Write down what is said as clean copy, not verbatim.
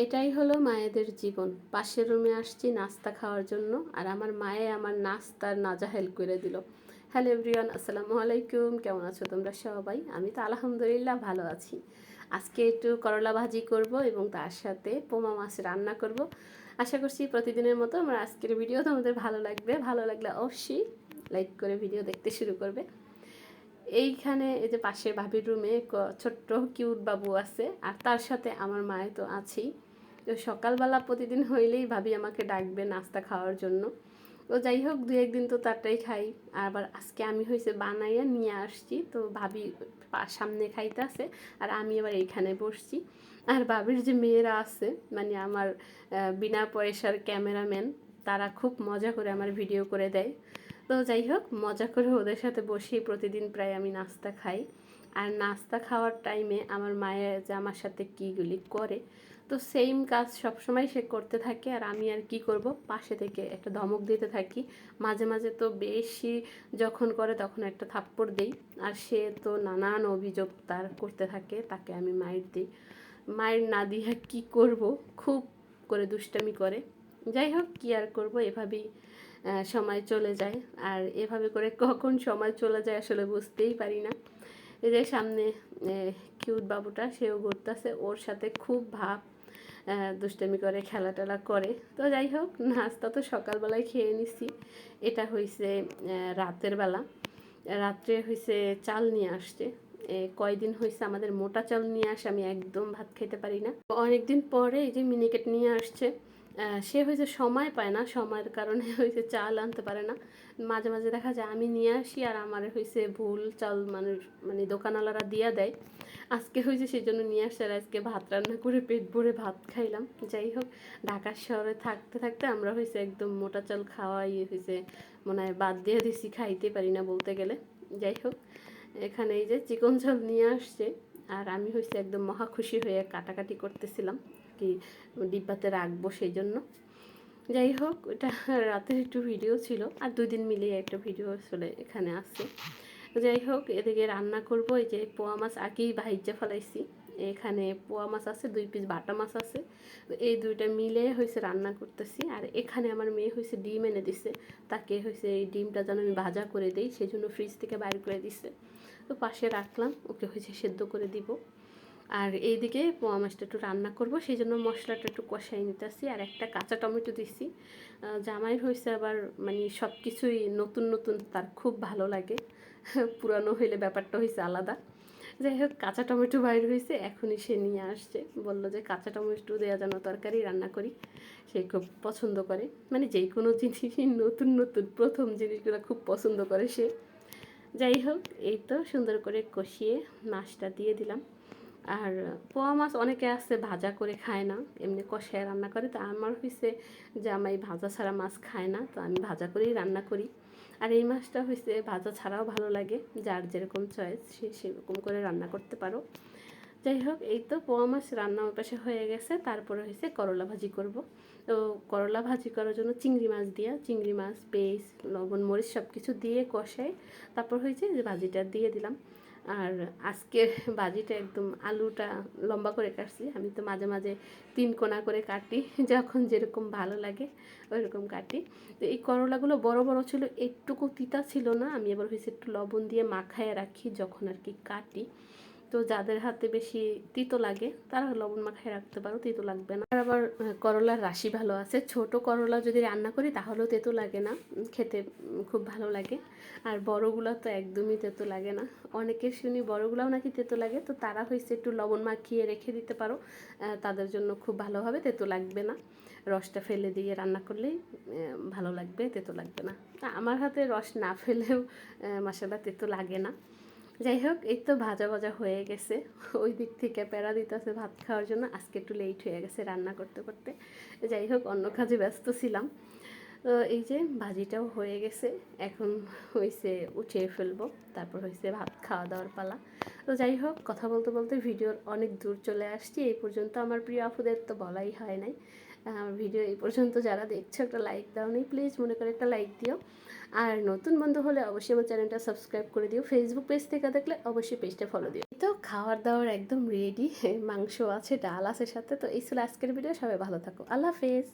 এটাই হলো মায়েদের জীবন। পাশের রুমে আসছি নাস্তা খাওয়ার জন্য, আর আমার মায়ে আমার নাস্তার নাজাহেল করে দিল। হ্যালো এভরিওয়ান, আসসালামু আলাইকুম। কেমন আছো তোমরা সবাই? আমি তো আলহামদুলিল্লাহ ভালো আছি। আজকে একটু করলা ভাজি করব এবং তার সাথে পোমা মাছ রান্না করব। আশা করছি প্রতিদিনের মতো আমার আজকের ভিডিও তোমাদের ভালো লাগবে। ভালো লাগলে অবশ্যই লাইক করে ভিডিও দেখতে শুরু করবে। এইখানে এই যে পাশে ভাবির রুমে ছোট্ট কিউট বাবু আছে, আর তার সাথে আমার মায়ে তো আছেই। তো সকালবেলা প্রতিদিন হইলেই ভাবি আমাকে ডাকবে নাস্তা খাওয়ার জন্য। তো যাই হোক, দু একদিন তো তারটাই খাই। আবার আজকে আমি হয়েছে বানাইয়া নিয়ে আসছি, তো ভাবি সামনে খাইতে আছে আর আমি আবার এইখানে বসছি। আর ভাবির যে মেয়েরা আছে, মানে আমার বিনা পয়সার ক্যামেরাম্যান, তারা খুব মজা করে আমার ভিডিও করে দেয়। তো যাই হোক, মজা করে ওদের সাথে বসেই প্রতিদিন প্রায় আমি নাস্তা খাই। আর নাস্তা খাওয়ার টাইমে আমার মায়ের যে আমার সাথে কীগুলি করে, তো সেম কাজ সবসময় সে করতে থাকে। আর আমি আর কি করব, পাশে থেকে একটা ধমক দিতে থাকি। মাঝে মাঝে তো বেশি যখন করে তখন একটা থাপ্পড় দিই। আর সে তো নানান অভিযোগ তার করতে থাকে, তাকে আমি মাইর দিই। মায়ের না দিয়ে কী করব, খুব করে দুষ্টামি করে। যাই হোক, কী আর করব, এভাবেই সময় চলে যায়। আর এভাবে করে কখন সময় চলে যায় আসলে বুঝতেই পারি না। এই যে সামনে কিউট বাবুটা, সেও ঘুরতেছে, ওর সাথে খুব ভাব, দুষ্টামি করে, খেলা টেলা করে। তো যাই হোক, নাস্তা তো সকালবেলায় খেয়ে নিছি। এটা হয়েছে রাতের বেলা। রাত্রে হয়েছে চাল নিয়ে আসছে। কয়দিন হয়েছে আমাদের মোটা চাল নিয়ে আসে, আমি একদম ভাত খেতে পারি না। অনেকদিন পরে এই যে মিনিকেট নিয়ে আসছে। সে হয়েছে সময় পায় না, সময়ের কারণে হয়েছে চাল আনতে পারে না। মাঝে মাঝে দেখা যায় আমি নিয়ে আসি আর আমার হয়েছে ভুল চাল মানে দোকানওয়ালারা দিয়ে দেয়। আজকে হয়েছে সেই জন্য নিয়ে আসছে, আর আজকে ভাত রান্না করে পেট ভরে ভাত খাইলাম। যাই হোক, ঢাকা শহরে থাকতে থাকতে আমরা হয়েছে একদম মোটা চাল খাওয়াই হয়েছে মনে হয় বাদ দিয়ে দিছি, খাইতে পারি না বলতে গেলে। যাই হোক, এখানে এই যে চিকন ঝাল নিয়ে আসছে, আর আমি হয়েছে একদম মহা খুশি হয়ে কাটাকাটি করতেছিলাম কি ডিব্বাতে রাখবো সেই জন্য। যাই হোক, এটা রাতের একটু ভিডিও ছিল, আর 2 দিন মিলিয়ে একটা ভিডিও আসলে এখানে আছে। যাই হোক, এদিকে রান্না করব। এই যে পোয়া মাছ আগেই ভাইজা ফেলাইছি। এখানে পোয়া মাছ আছে, 2 পিস বাটা মাছ আছে। তো এই দুইটা মিলে হয়েছে রান্না করতেছি। আর এখানে আমার মেয়ে হয়েছে ডিম এনে দিছে, তাকে হয়েছে এই ডিমটা যেন আমি ভাজা করে দিই, সেই জন্য ফ্রিজ থেকে বাইর করে দিছে। তো পাশে রাখলাম, ওকে হয়েছে সেদ্ধ করে দিব। আর এইদিকে পোয়া মাছটা একটু রান্না করব, সেই জন্য মশলাটা একটু কষাই নিতেছি। আর একটা কাঁচা টমেটো দিছি। জামাইয়ের হয়েছে আবার মানে সব কিছুই নতুন নতুন তার খুব ভালো লাগে, পুরানো হইলে ব্যাপারটা হয়েছে আলাদা। যাই হোক, কাঁচা টমেটো বাইর হয়েছে, এখনই সে নিয়ে আসছে, বললো যে কাঁচা টমেটো দেওয়া যেন তরকারি রান্না করি। সে খুব পছন্দ করে, মানে যে কোনো জিনিসই নতুন নতুন প্রথম জিনিসগুলো খুব পছন্দ করে সে। যাই হোক, এই তো সুন্দর করে কষিয়ে মাছটা দিয়ে দিলাম। আর পোয়া মাছ অনেকে আছে ভাজা করে খায় না, এমনি কষায় রান্না করে। তো আমার হয়েছে যে আমি ভাজা ছাড়া মাছ খায় না, তো আমি ভাজা করেই রান্না করি। আর এই মাছটা হয়েছে ভাজা ছাড়াও ভালো লাগে, যার যেরকম চয়েস সে সেরকম করে রান্না করতে পারো। যাই হোক, এই তো পোয়া মাছ রান্না ওর পাশে হয়ে গেছে। তারপরে হয়েছে করলা ভাজি করব। তো করলা ভাজি করার জন্য চিংড়ি মাছ পেস্ট লবণ মরিচ সব কিছু দিয়ে কষাই তারপর হয়েছে যে ভাজিটা দিয়ে দিলাম। আর আজকের ভাজিটা একদম আলুটা লম্বা করে কাটছি, আমি তো মাঝে মাঝে 3 কোনা করে কাটি, যখন যেরকম ভালো লাগে ওইরকম কাটি। তো এই করলাগুলো বড় বড় ছিল, একটুকু তিতা ছিল না। আমি এবার হয়েছে একটু লবণ দিয়ে মাখায় রাখি যখন আর কি কাটি। তো যাদের হাতে বেশি তিতো লাগে তারা লবণ মাখায় রাখতে পারো, তিতো লাগবে না। আর আবার করলার রাশি ভালো আছে, ছোট করলা যদি রান্না করি তাহলেও তেতো লাগে না, খেতে খুব ভালো লাগে। আর বড়গুলো তো একদমই তেতো লাগে না। অনেকে শুনি বড়গুলাও নাকি তেতো লাগে, তো তারা হয়েছে একটু লবণ মাখিয়ে রেখে দিতে পারো, তাদের জন্য খুব ভালো হবে, তেতো লাগবে না। রসটা ফেলে দিয়ে রান্না করলেই ভালো লাগবে, তেতো লাগবে না। আমার হাতে রস না ফেলেও মশলা তেতো লাগে না। যাই হোক, এই তো ভাজা ভাজা হয়ে গেছে। ওই দিক থেকে প্যারা দিতেছে ভাত খাওয়ার জন্য, আজকে একটু লেট হয়ে গেছে রান্না করতে করতে। যাই হোক, অন্য কাজে ব্যস্ত ছিলাম। তো এই যে ভাজিটাও হয়ে গেছে, এখন হয়েছে উঠিয়ে ফেলবো, তারপর হয়েছে ভাত খাওয়া দাওয়ার পালা। তো যাই হোক, কথা বলতে বলতে ভিডিওর অনেক দূর চলে আসছি। এই পর্যন্ত আমার প্রিয় আপুদের তো বলাই হয় নাই। ভিডিও এই পর্যন্ত যারা দেখছো একটা লাইক দাও নি, প্লিজ মনে করে একটা লাইক দিও। আর নতুন বন্ধু হলে অবশ্যই আমার চ্যানেলটা সাবস্ক্রাইব করে দিও। ফেসবুক পেজ থেকে দেখলে অবশ্যই পেজটা ফলো দিও। তো খাওয়ার দাওয়ার একদম রেডি, মাংস আছে, ডাল আছে সাথে। তো এই ছিল আজকের ভিডিও। সবাই ভালো থাকো, আল্লাহ হাফেজ।